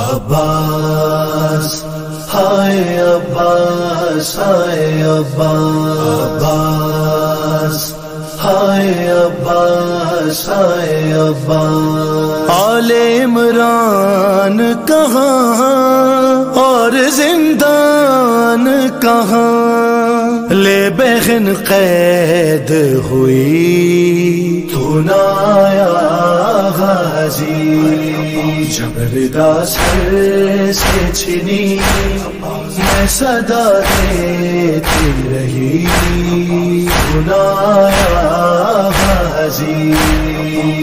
عباس ہائے عباس ہائے عباس ہائے عباس ہائے عباس آل عمران کہاں اور زندان کہاں لے بہن قید ہوئی تو نہ آیا غازی جب ردا سر سے چھنی میں صدا دیتی رہی تو نہ آیا غازی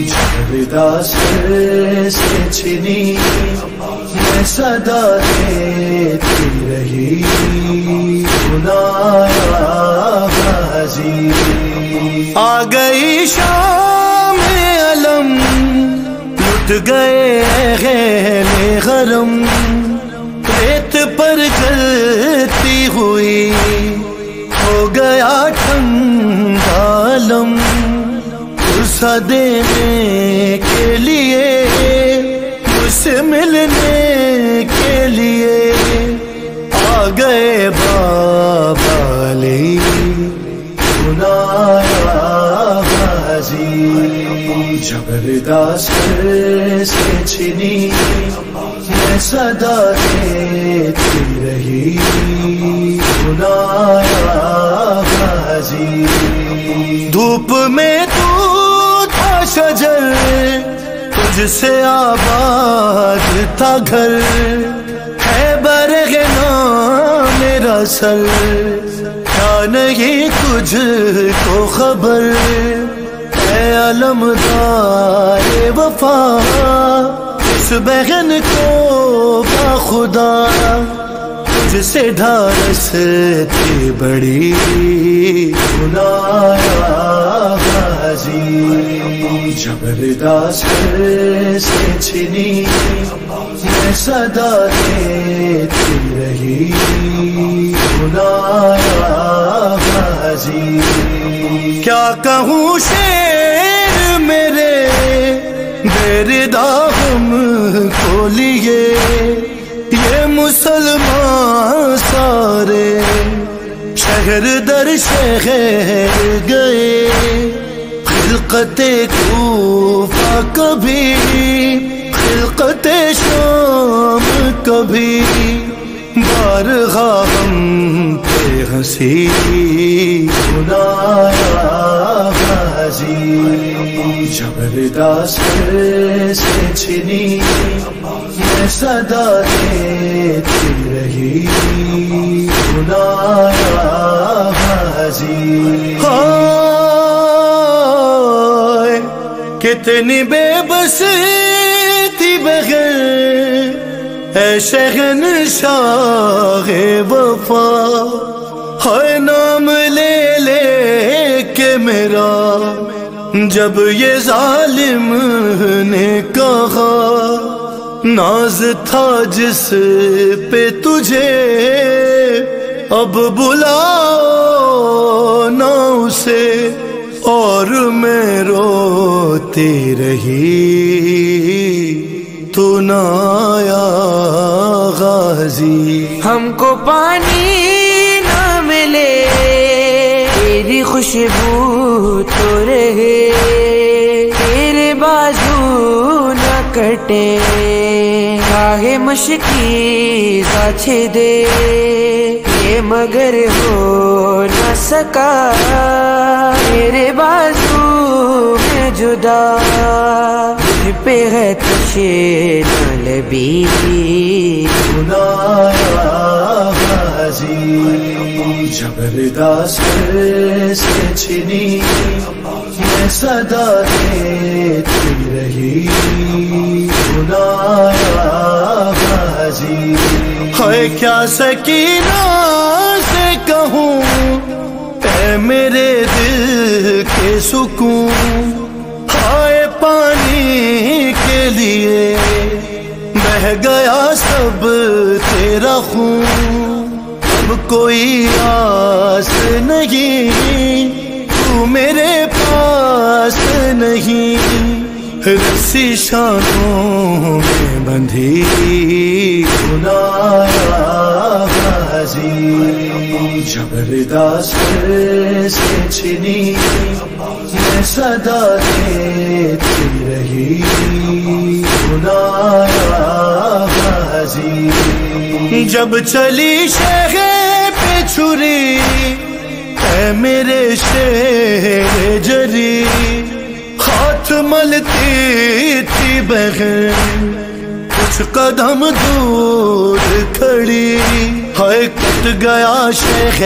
جب ردا سر سے چھنی میں صدا دیتی رہی تو نہ آیا غازی آ گئی شام علم لٹ گئے غیل غرم ریت پر گلتی ہوئی ہو گیا ٹھنڈا علم اسا دینے کے لیے مجھ سے ملنے کے لیے آ گئے بابا علی سنایا غازی جب ردا سر سے چھنی میں صدا دیتی رہی سنایا غازی دھوپ میں تو تھا شجر تجھ سے آباد تھا گھر ہے برغنا میرا سر کیا نہیں تجھ کو خبر اے علمدار وفا اس بہن کو خدا تجھ سے ڈھارس تھی بڑی سنایا غازی جب ردا سر سے چھنی میں صدا دیتی رہی سنایا غازی کیا کہوں شعر میرے بے ردا ہم کو لیے یہ مسلمان سارے شہر در شہر گئے خلقت کوفہ کبھی خلقت شام کبھی بارگاہ ہم پہ ہنسی سنایا غازی جب ردا سر سے چھنی میں صدا دیتی رہی سنایا غازی ہائے کتنی بے بس تھی بغیر اے شہنشاہ وفا ہائے نام لے لے کے میرا جب یہ ظالم نے کہا ناز تھا جس پہ تجھے اب بلاؤ نہ اسے اور میں روتی رہی تو نہ آیا غازی ہم کو پانی نہ ملے تیری خوشبو تو رہے تیرے بازو نہ کٹے راہ مشکی ساچھ دے یہ مگر ہو نہ سکا تیرے بازو میں جدا پہ ہے تشے نہ لبی سنایا غازی جب ردا سر سے چھنی میں صدا دیتی رہی سنایا غازی ہے کیا سکینہ سے کہوں اے میرے دل کے سکون ہائے پانی کے لیے بہہ گیا سب تیرا خون اب کوئی آس نہیں تو میرے پاس نہیں رسی شانوں میں بندھی سنایا غازی جب ردا سر سے چھنی میں صدا دیتی رہی سنایا غازی جب چلی شہ پہ چھری اے میرے شیر جری ہاتھ ملتی تھی بہن کچھ قدم دور کھڑی ہائے کٹ گیا شیخ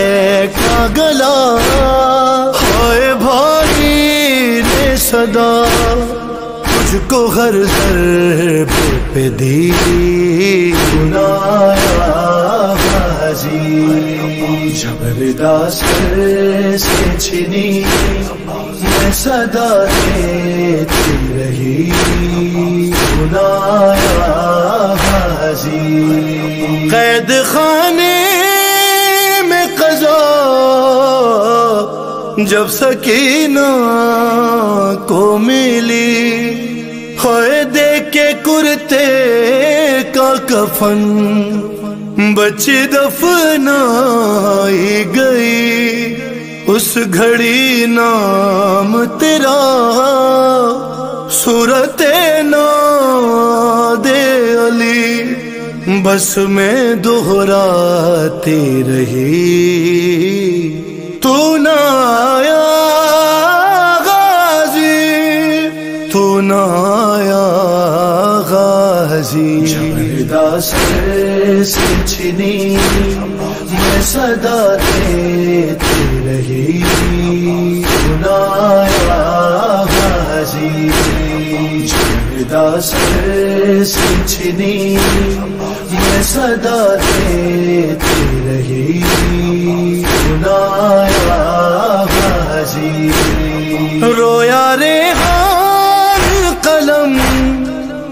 کا گلا ہائے بھائی نے صدا تجھ کو ہر ضرب پہ دی سنایا غازی جب ردا سر سے چھنی میں صدا دیتی رہی سنایا غازی قید خانے میں قضا جب سکینہ کو ملی ہوئے دیکھ کے کرتے کا کفن بچی دفنائی گئی اس گھڑی نام تیرا صورت ناد علی بس میں دہراتی رہی تو نہ آیا غازی تو نہ آیا غازی جب ردا سر سے چھنی میں صدا دیتی رہی سنایا غازی جب ردا سر سے چھنی میں صدا دیتی رہی سنایا غازی رویا ریحان قلم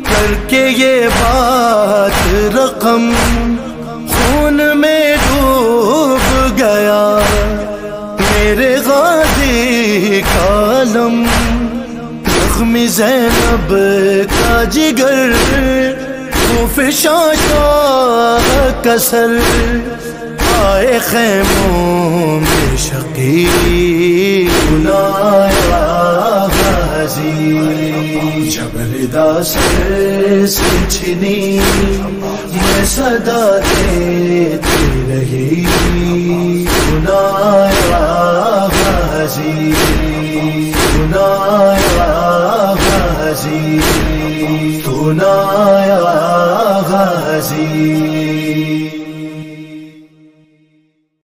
کر کے یہ بات رقم خون میں ڈوب گیا میرے غازی کا علم زخمی زینب کا جگر خوف شاشا کسر آئے خیموں میں شقی سنایا غازی جب ردا سر سے چھنی میں صدا دیتی رہی سنایا غازی سنایا غازی سنایا غازی